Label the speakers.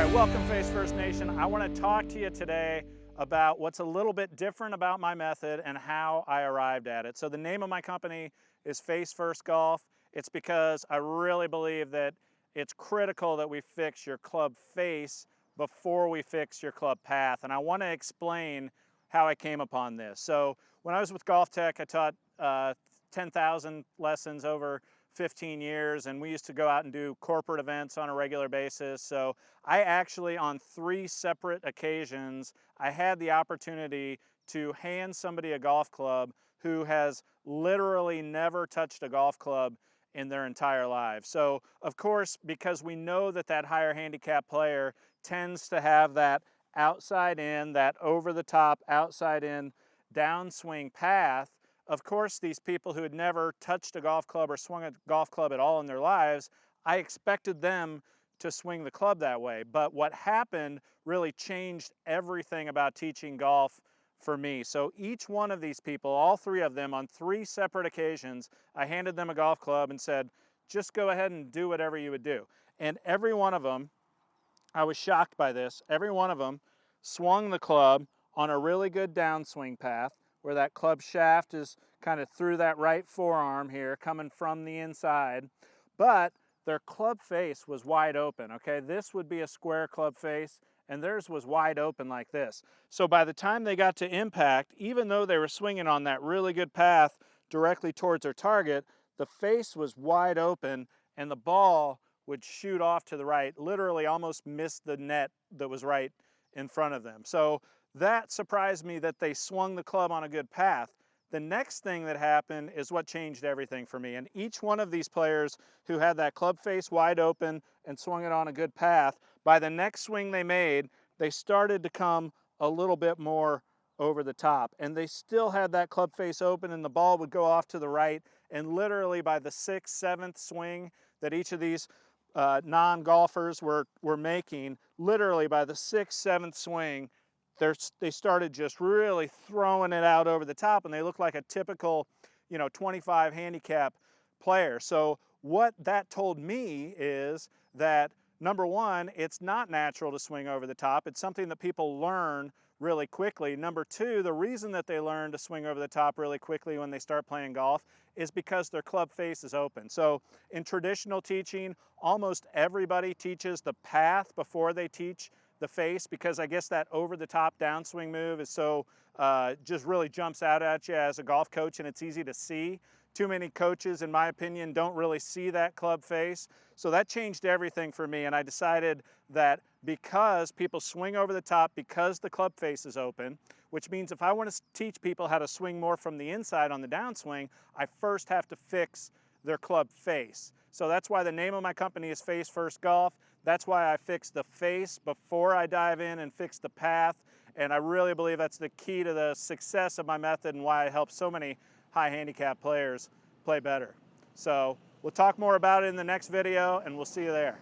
Speaker 1: right, welcome Face First Nation. I want to talk to you today about what's a little bit different about my method and how I arrived at it. So the name of my company is Face First Golf. It's because I really believe that it's critical that we fix your club face before we fix your club path. And I want to explain how I came upon this. So when I was with GolfTec, I taught 10,000 lessons over 15 years, and we used to go out and do corporate events on a regular basis. So I actually, on 3 separate occasions, I had the opportunity to hand somebody a golf club who has literally never touched a golf club in their entire lives. So of course, because we know that that higher handicap player tends to have that outside in, that over the top, outside in downswing path, of course, these people who had never touched a golf club or swung a golf club at all in their lives, I expected them to swing the club that way. But what happened really changed everything about teaching golf for me. So each one of these people, all 3 of them, on 3 separate occasions, I handed them a golf club and said, just go ahead and do whatever you would do. And every one of them, I was shocked by this, every one of them swung the club on a really good downswing path, where that club shaft is kind of through that right forearm here, coming from the inside, but their club face was wide open, okay? This would be a square club face, and theirs was wide open like this. So by the time they got to impact, even though they were swinging on that really good path directly towards their target, the face was wide open, and the ball would shoot off to the right, literally almost miss the net that was right in front of them. So that surprised me that they swung the club on a good path. The next thing that happened is what changed everything for me. And each one of these players who had that club face wide open and swung it on a good path, by the next swing they made, they started to come a little bit more over the top. And they still had that club face open, and the ball would go off to the right. And literally by the 6th, 7th swing that each of these non-golfers were making, literally by the 6th, 7th swing, they started just really throwing it out over the top, and they looked like a typical, 25 handicap player. So what that told me is that, number one, it's not natural to swing over the top. It's something that people learn really quickly. Number two, the reason that they learn to swing over the top really quickly when they start playing golf is because their club face is open. So in traditional teaching, almost everybody teaches the path before they teach the face, because I guess that over the top downswing move is so just really jumps out at you as a golf coach, and it's easy to see. Too many coaches, in my opinion, don't really see that club face. So that changed everything for me, and I decided that because people swing over the top, because the club face is open, which means if I want to teach people how to swing more from the inside on the downswing, I first have to fix their club face. So that's why the name of my company is Face First Golf. That's why I fix the face before I dive in and fix the path. And I really believe that's the key to the success of my method and why I help so many high handicap players play better. So we'll talk more about it in the next video, and we'll see you there.